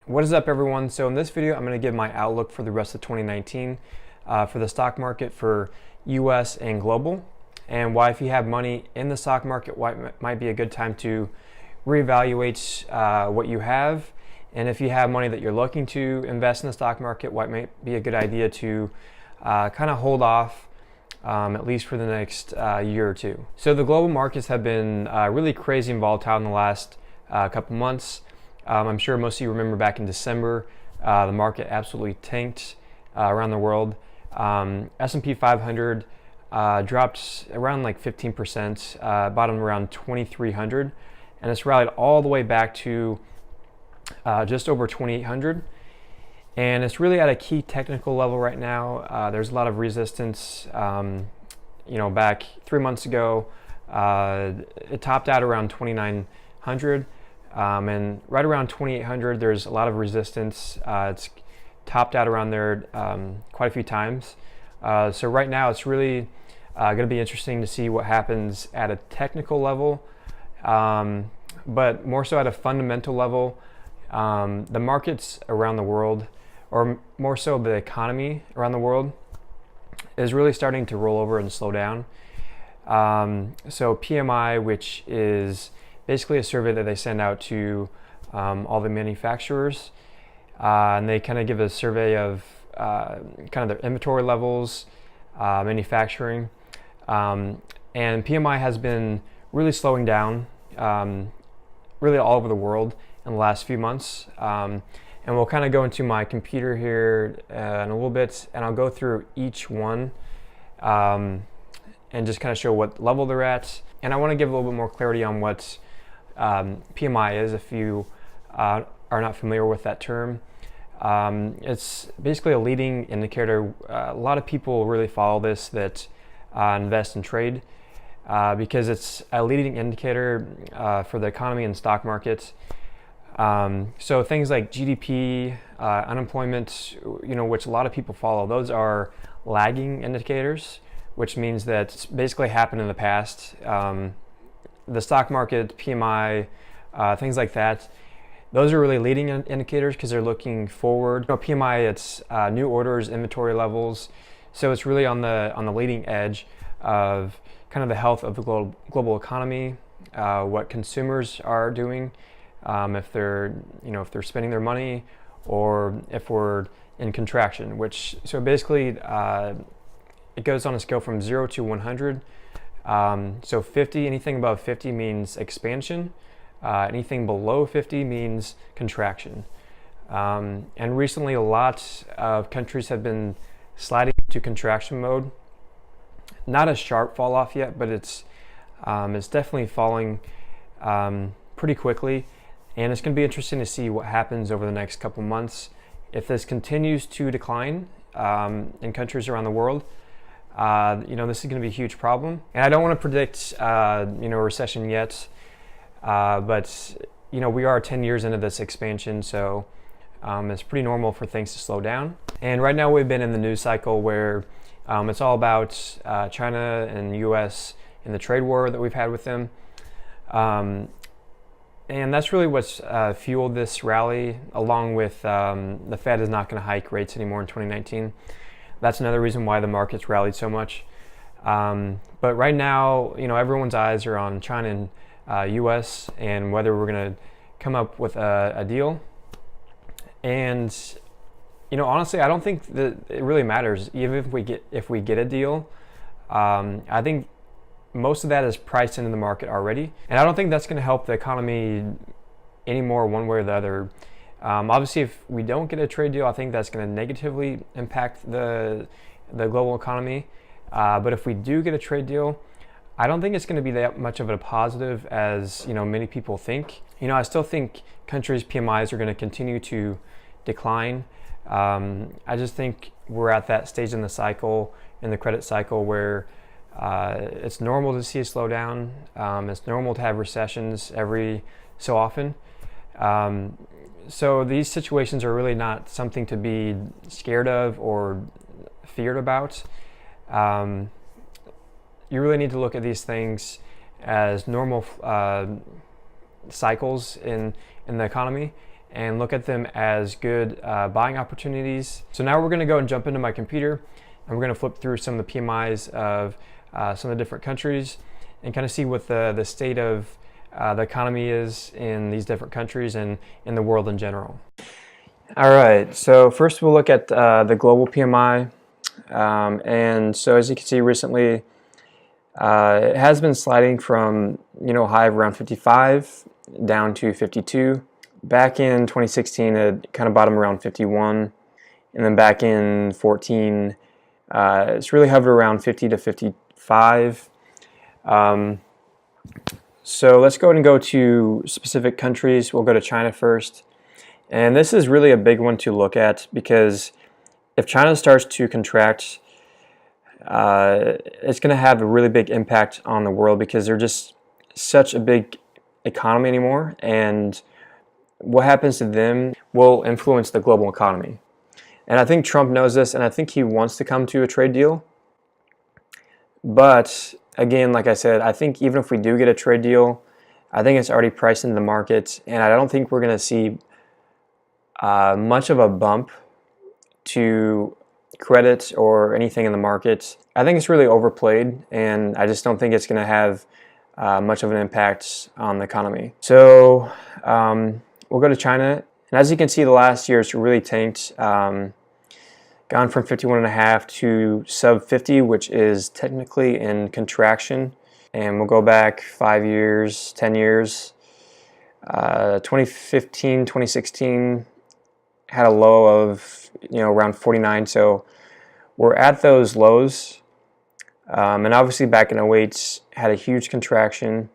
What is up, everyone? So in this video, I'm going to give my outlook for the rest of 2019 for the stock market for US and global, and why if you have money in the stock market, why it might be a good time to reevaluate what you have, and if you have money that you're looking to invest in the stock market, why it might be a good idea to kind of hold off at least for the next year or two. So the global markets have been really crazy and volatile in the last couple months. I'm sure most of you remember back in December, the market absolutely tanked around the world. S&P 500 dropped around like 15%, bottomed around 2,300, and it's rallied all the way back to just over 2,800. And it's really at a key technical level right now. There's a lot of resistance. Back 3 months ago, it topped out around 2,900. And right around 2,800, there's a lot of resistance. It's topped out around there quite a few times. So right now, it's really going to be interesting to see what happens at a technical level, but more so at a fundamental level. The markets around the world, or more so the economy around the world, is really starting to roll over and slow down. So PMI, which is basically a survey that they send out to all the manufacturers, and they kind of give a survey of kind of their inventory levels, manufacturing, and PMI has been really slowing down, really all over the world in the last few months. And we'll kind of go into my computer here in a little bit, and I'll go through each one and just kind of show what level they're at. And I want to give a little bit more clarity on what PMI is, if you are not familiar with that term. It's basically a leading indicator. A lot of people really follow this that invest and trade because it's a leading indicator for the economy and stock markets. So things like GDP, unemployment, which a lot of people follow, those are lagging indicators, which means that it's basically happened in the past. The stock market, PMI, things like that, those are really leading indicators because they're looking forward. PMI, it's new orders, inventory levels, so it's really on the leading edge of kind of the health of the global economy, what consumers are doing, if they're spending their money, or if we're in contraction. So basically, it goes on a scale from 0 to 100. So 50, anything above 50 means expansion. Anything below 50 means contraction. And recently, a lot of countries have been sliding to contraction mode. Not a sharp fall off yet, but it's definitely falling pretty quickly. And it's going to be interesting to see what happens over the next couple months. If this continues to decline in countries around the world, this is going to be a huge problem. And I don't want to predict, a recession yet, but we are 10 years into this expansion, so it's pretty normal for things to slow down. And right now, we've been in the news cycle where it's all about China and the U.S. and the trade war that we've had with them. And that's really what's fueled this rally, along with the Fed is not going to hike rates anymore in 2019. That's another reason why the market's rallied so much. But right now, everyone's eyes are on China and U.S. and whether we're going to come up with a deal. And honestly, I don't think that it really matters. Even if we get a deal, I think most of that is priced into the market already, and I don't think that's going to help the economy anymore one way or the other. Obviously, if we don't get a trade deal, I think that's going to negatively impact the global economy. But if we do get a trade deal, I don't think it's going to be that much of a positive as many people think. I still think countries' PMIs are going to continue to decline. I just think we're at that stage in the cycle, in the credit cycle, where it's normal to see a slowdown. It's normal to have recessions every so often. So these situations are really not something to be scared of or feared about. You really need to look at these things as normal cycles in the economy, and look at them as good buying opportunities. So now we're going to go and jump into my computer, and we're going to flip through some of the PMIs of some of the different countries and kind of see what the state of the economy is in these different countries and in the world in general. All right, so first we'll look at the global PMI. And so as you can see recently, it has been sliding from, a high of around 55 down to 52. Back in 2016, it kind of bottomed around 51. And then back in 14, it's really hovered around 50 to 55. So let's go ahead and go to specific countries. We'll go to China first. And this is really a big one to look at, because if China starts to contract, it's going to have a really big impact on the world, because they're just such a big economy anymore, and what happens to them will influence the global economy. And I think Trump knows this, and I think he wants to come to a trade deal. But again, like I said, I think even if we do get a trade deal, I think it's already priced into the market, and I don't think we're going to see much of a bump to credit or anything in the market. I think it's really overplayed, and I just don't think it's going to have much of an impact on the economy. So we'll go to China, and as you can see, the last year it's really tanked, gone from 51.5 to sub 50, which is technically in contraction. And we'll go back 5 years, 10 years. 2015, 2016 had a low of around 49, so we're at those lows. And obviously back in 08 had a huge contraction.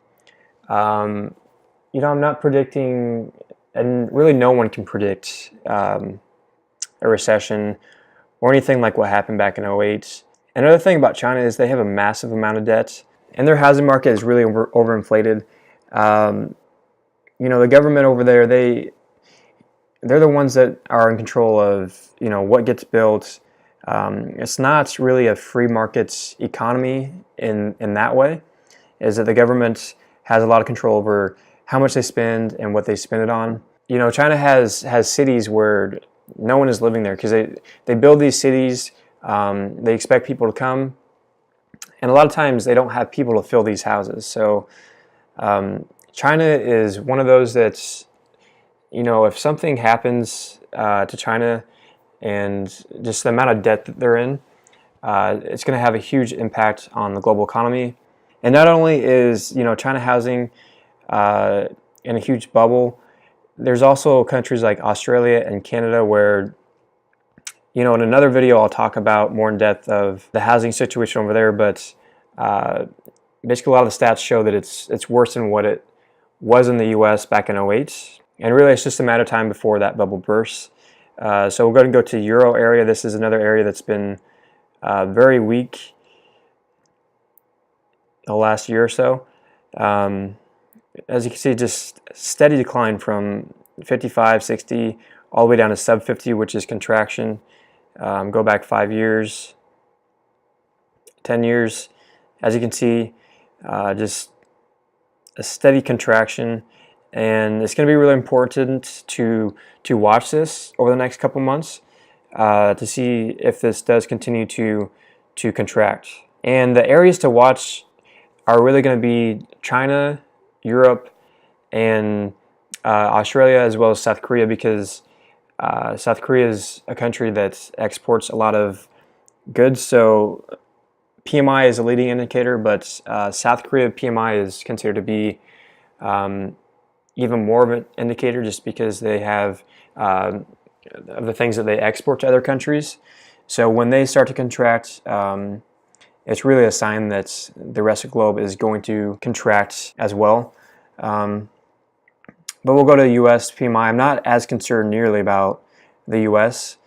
I'm not predicting, and really no one can predict a recession or anything like what happened back in 08. Another thing about China is they have a massive amount of debt, and their housing market is really overinflated. The government over there, they're the ones that are in control of what gets built. It's not really a free markets economy in that way, is that the government has a lot of control over how much they spend and what they spend it on. China has cities where no one is living there, because they build these cities, they expect people to come, and a lot of times they don't have people to fill these houses. So China is one of those that's, if something happens to China and just the amount of debt that they're in, it's going to have a huge impact on the global economy. And not only is China housing in a huge bubble, there's also countries like Australia and Canada where, in another video I'll talk about more in depth of the housing situation over there, but basically a lot of the stats show that it's worse than what it was in the US back in 08. And really it's just a matter of time before that bubble bursts. So we're going to go to Euro area. This is another area that's been very weak the last year or so. As you can see, just steady decline from 55, 60, all the way down to sub 50, which is contraction. Go back 5 years, 10 years. As you can see, just a steady contraction. And it's going to be really important to watch this over the next couple months to see if this does continue to contract. And the areas to watch are really going to be China, Europe, and Australia, as well as South Korea, because South Korea is a country that exports a lot of goods. So PMI is a leading indicator, but South Korea PMI is considered to be even more of an indicator, just because they have the things that they export to other countries. So when they start to contract, it's really a sign that the rest of the globe is going to contract as well. But we'll go to US PMI. I'm not as concerned nearly about the US.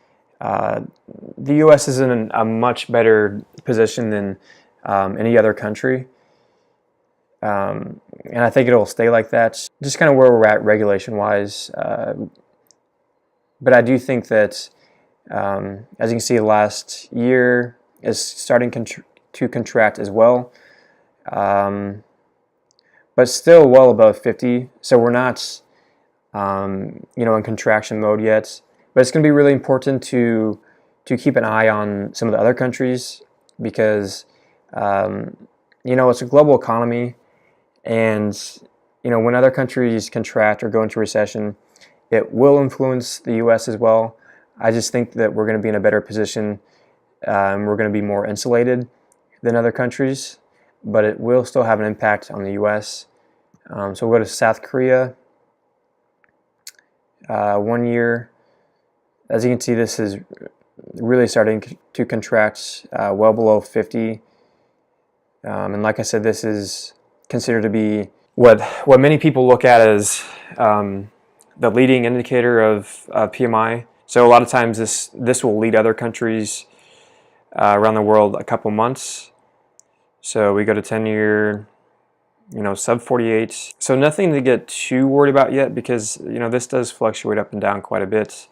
The US is in a much better position than any other country. And I think it'll stay like that, just kind of where we're at regulation-wise. But I do think that, as you can see, last year is starting to contract as well, but still well above 50. So we're not in contraction mode yet. But it's going to be really important to keep an eye on some of the other countries because it's a global economy, and when other countries contract or go into recession, it will influence the U.S. as well. I just think that we're going to be in a better position. We're going to be more insulated than other countries, but it will still have an impact on the U.S. So we'll go to South Korea. 1 year, as you can see, this is really starting to contract well below 50. And like I said, this is considered to be what many people look at as the leading indicator of PMI. So a lot of times this will lead other countries around the world a couple months. So we go to 10-year, sub 48. So nothing to get too worried about yet because, this does fluctuate up and down quite a bit.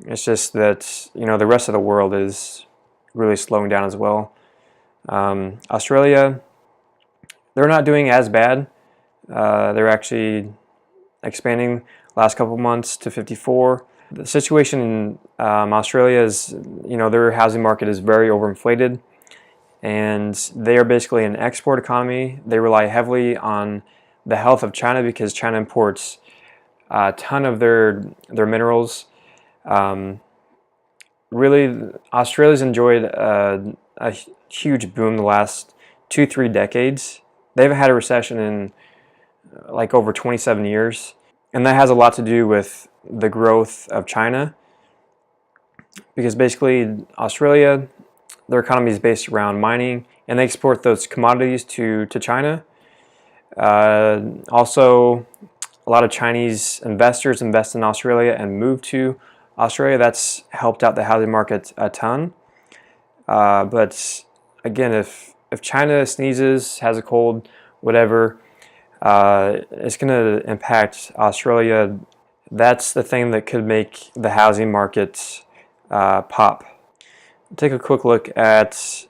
It's just that, the rest of the world is really slowing down as well. Australia, they're not doing as bad. They're actually expanding last couple months to 54. The situation in Australia is, their housing market is very overinflated, and they are basically an export economy. They rely heavily on the health of China because China imports a ton of their minerals. Really, Australia's enjoyed a huge boom the last 2-3 decades. They haven't had a recession in like over 27 years. And that has a lot to do with the growth of China. Because basically, Australia, their economy is based around mining, and they export those commodities to China. Also, a lot of Chinese investors invest in Australia and move to Australia. That's helped out the housing market a ton. But again, if China sneezes, has a cold, whatever, it's going to impact Australia. That's the thing that could make the housing market pop. Take a quick look at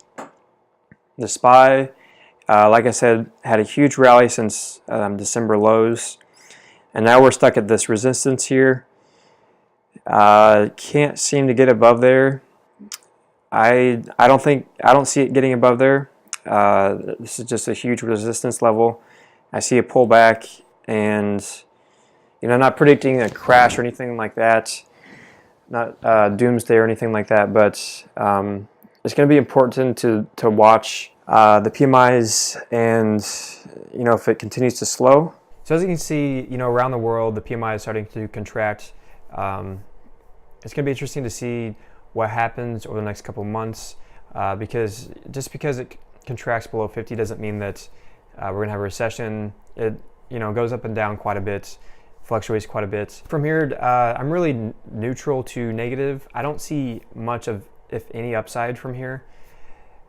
the SPY. Like I said, had a huge rally since December lows, and now we're stuck at this resistance here. Can't seem to get above there. I don't see it getting above there. This is just a huge resistance level. I see a pullback, and not predicting a crash or anything like that, not doomsday or anything like that, but it's going to be important to watch the PMIs, and if it continues to slow. So as you can see, around the world, the PMI is starting to contract. It's going to be interesting to see what happens over the next couple of months, because just because it contracts below 50 doesn't mean that we're going to have a recession. It goes up and down quite a bit, fluctuates quite a bit. From here, I'm really neutral to negative. I don't see much of, if any, upside from here.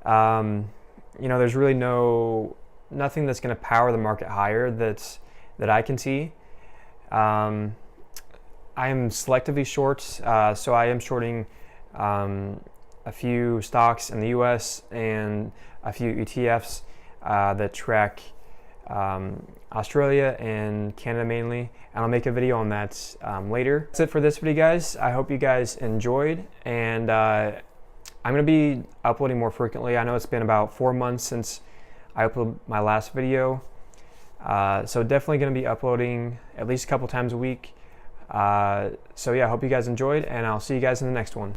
There's really nothing that's going to power the market higher that I can see. I am selectively short, so I am shorting a few stocks in the U.S. and a few ETFs that track Australia and Canada mainly, and I'll make a video on that later. That's it for this video, guys. I hope you guys enjoyed, and I'm going to be uploading more frequently. I know it's been about 4 months since I uploaded my last video, so definitely going to be uploading at least a couple times a week. So yeah, I hope you guys enjoyed, and I'll see you guys in the next one.